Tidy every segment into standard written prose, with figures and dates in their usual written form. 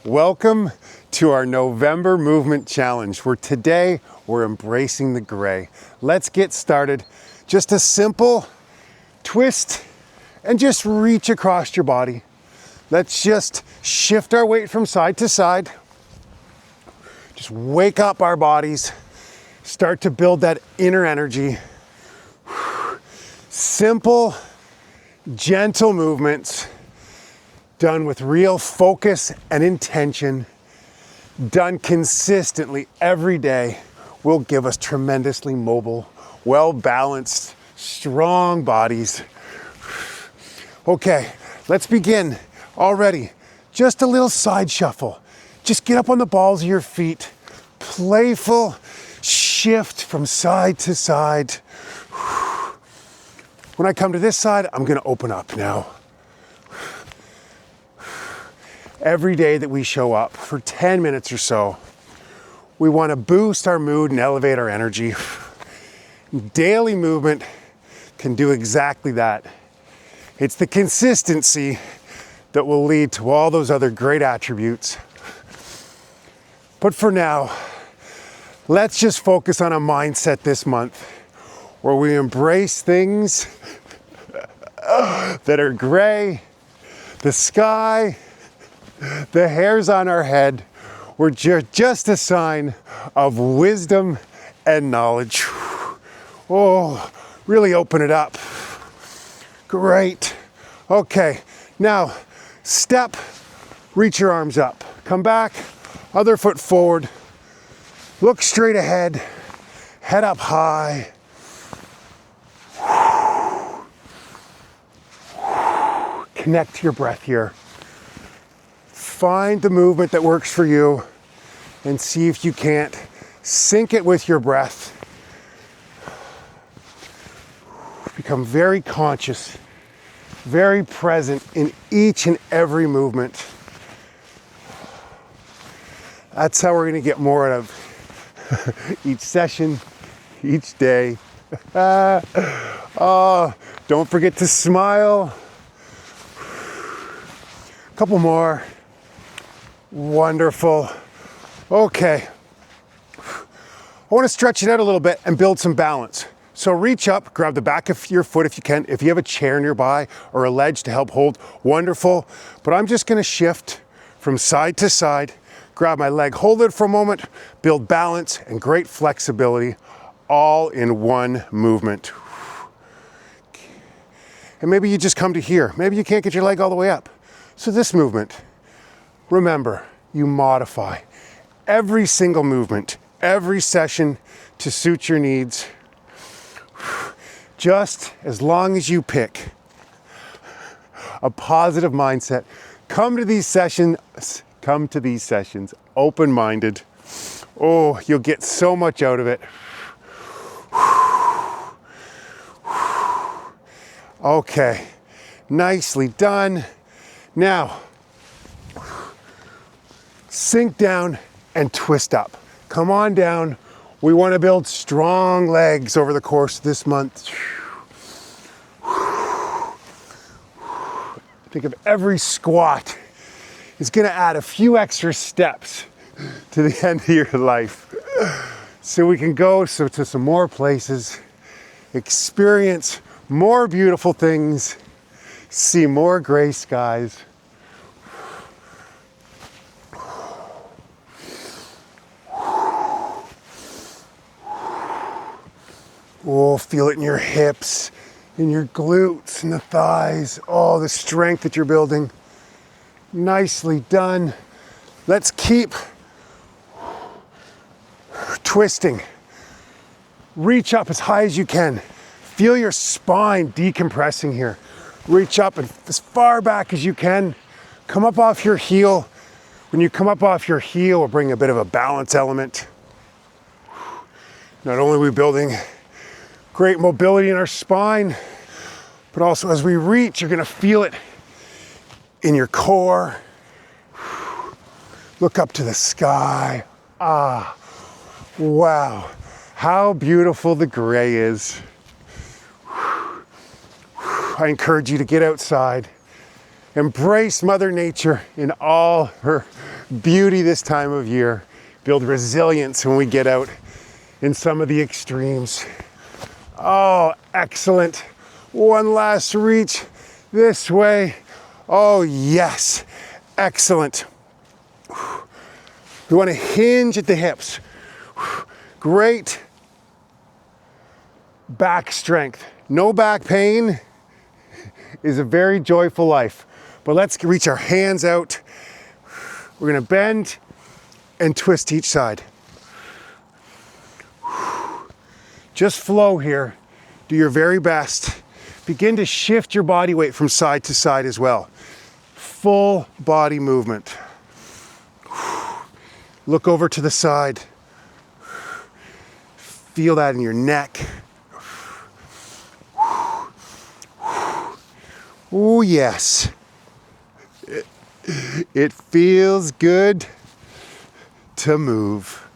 Welcome to our November Movement Challenge, where today we're embracing the gray. Let's get started. Just a simple twist and just reach across your body. Let's just shift our weight from side to side. Just wake up our bodies. Start to build that inner energy. Simple, gentle movements done with real focus and intention, done consistently every day, will give us tremendously mobile, well-balanced, strong bodies. Okay, let's begin already. Just a little side shuffle. Just get up on the balls of your feet. Playful shift from side to side. When I come to this side, I'm gonna open up now. Every day that we show up for 10 minutes or so, we want to boost our mood and elevate our energy. Daily movement can do exactly that. It's the consistency that will lead to all those other great attributes. But for now, let's just focus on a mindset this month where we embrace things that are gray, the sky, the hairs on our head were just a sign of wisdom and knowledge. Oh, really open it up. Great. Okay, now step, reach your arms up. Come back, other foot forward. Look straight ahead, head up high. Connect to your breath here. Find the movement that works for you and see if you can't sync it with your breath. Become very conscious, very present in each and every movement. That's how we're going to get more out of each session, each day. Oh, don't forget to smile. A couple more. Wonderful. Okay. I want to stretch it out a little bit and build some balance. So reach up, grab the back of your foot if you can. If you have a chair nearby or a ledge to help hold, wonderful. But I'm just going to shift from side to side, grab my leg, hold it for a moment, build balance and great flexibility all in one movement. And maybe you just come to here. Maybe you can't get your leg all the way up. So this movement, remember, you modify every single movement, every session to suit your needs. Just as long as you pick a positive mindset, come to these sessions open-minded. Oh, you'll get so much out of it. Okay, nicely done. Now, sink down and twist up. Come on down. We want to build strong legs over the course of this month. Think of every squat is going to add a few extra steps to the end of your life. So we can go to some more places, experience more beautiful things, see more gray skies. Oh, feel it in your hips, in your glutes, and the thighs. Oh, the strength that you're building. Nicely done. Let's keep twisting. Reach up as high as you can. Feel your spine decompressing here. Reach up and as far back as you can. Come up off your heel. When you come up off your heel, we'll bring a bit of a balance element. Not only are we building great mobility in our spine, but also as we reach, you're gonna feel it in your core. Look up to the sky. Ah, wow. How beautiful the gray is. I encourage you to get outside, embrace Mother Nature in all her beauty this time of year, build resilience when we get out in some of the extremes. Oh, excellent. One last reach this way. Oh, yes. Excellent. We want to hinge at the hips. Great back strength. No back pain is a very joyful life. But let's reach our hands out. We're going to bend and twist each side. Just flow here. Do your very best. Begin to shift your body weight from side to side as well. Full body movement. Look over to the side. Feel that in your neck. Oh, yes. It feels good to move.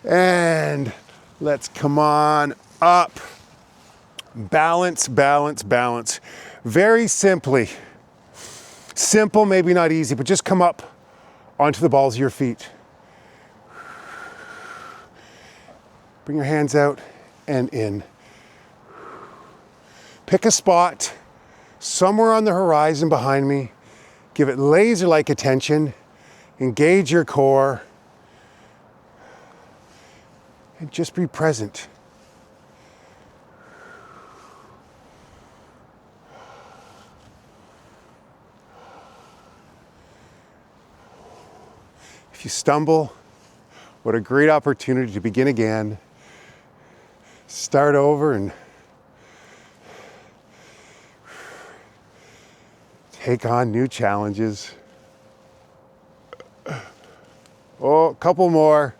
And let's come on up. Balance, balance, balance. Very simply. Simple, maybe not easy, but just come up onto the balls of your feet. Bring your hands out and in. Pick a spot somewhere on the horizon behind me. Give it laser-like attention. Engage your core. And just be present. If you stumble, what a great opportunity to begin again. Start over and take on new challenges. Oh, a couple more.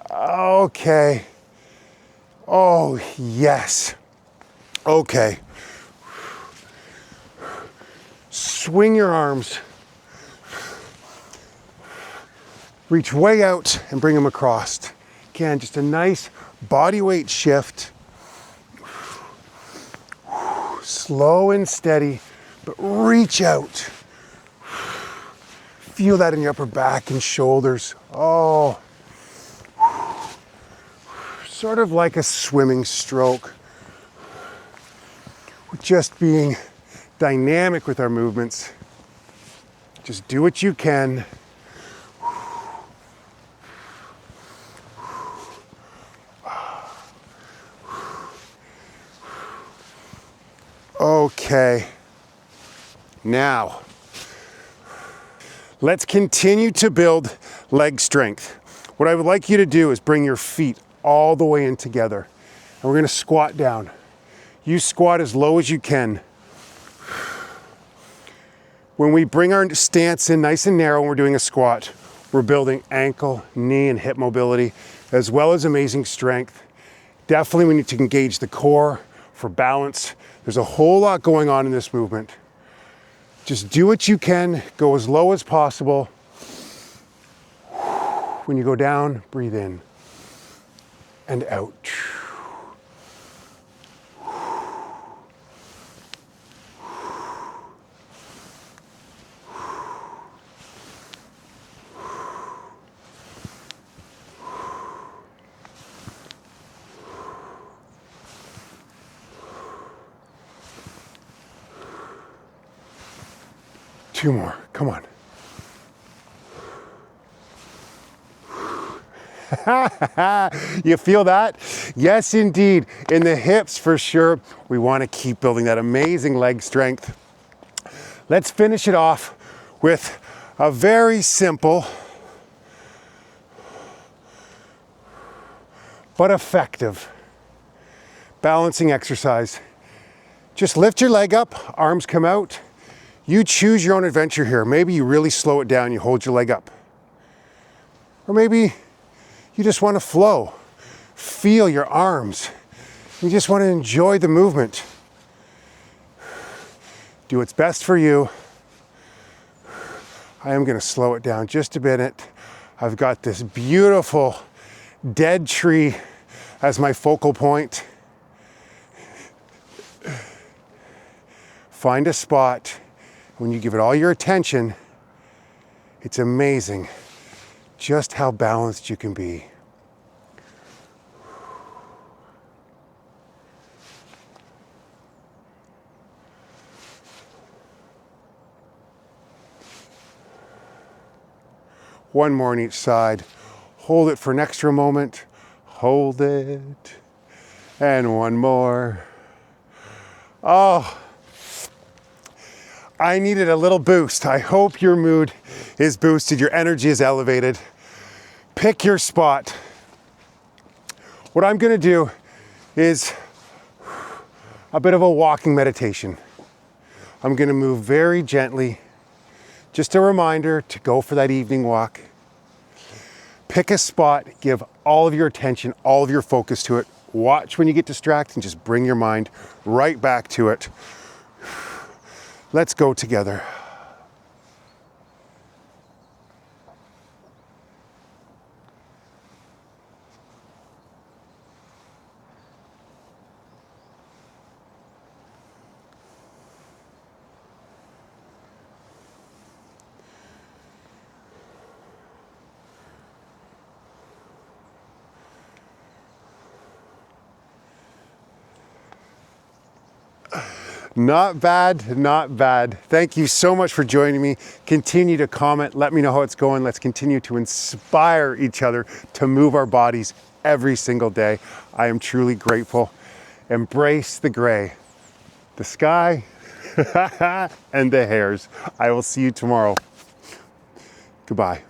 Okay. Oh, yes. Okay. Swing your arms. Reach way out and bring them across. Again, just a nice body weight shift. Slow and steady, but reach out. Feel that in your upper back and shoulders. Oh, sort of like a swimming stroke. We're just being dynamic with our movements. Just do what you can. Okay, now let's continue to build leg strength. What I would like you to do is bring your feet all the way in together. And we're gonna squat down. You squat as low as you can. When we bring our stance in nice and narrow when we're doing a squat, we're building ankle, knee, and hip mobility, as well as amazing strength. Definitely we need to engage the core for balance. There's a whole lot going on in this movement. Just do what you can, go as low as possible. When you go down, breathe in and out. Two more, come on. You feel that? Yes, indeed. In the hips, for sure. We want to keep building that amazing leg strength. Let's finish it off with a very simple but effective balancing exercise. Just lift your leg up, arms come out. You choose your own adventure here. Maybe you really slow it down, you hold your leg up. Or maybe you just want to flow. Feel your arms. You just want to enjoy the movement. Do what's best for you. I am going to slow it down just a bit. I've got this beautiful dead tree as my focal point. Find a spot. When you give it all your attention, It's amazing just how balanced you can be. One more on each side. Hold it for an extra moment. Hold it. And one more. Oh, I needed a little boost. I hope your mood is boosted, your energy is elevated. Pick your spot. What I'm gonna do is a bit of a walking meditation. I'm gonna move very gently. Just a reminder to go for that evening walk. Pick a spot, give all of your attention, all of your focus to it. Watch when you get distracted and just bring your mind right back to it. Let's go together. Not bad, not bad. Thank you so much for joining me. Continue to comment, let me know how it's going. Let's continue to inspire each other to move our bodies every single day. I am truly grateful. Embrace the gray, the sky, and the hairs. I will see you tomorrow. Goodbye.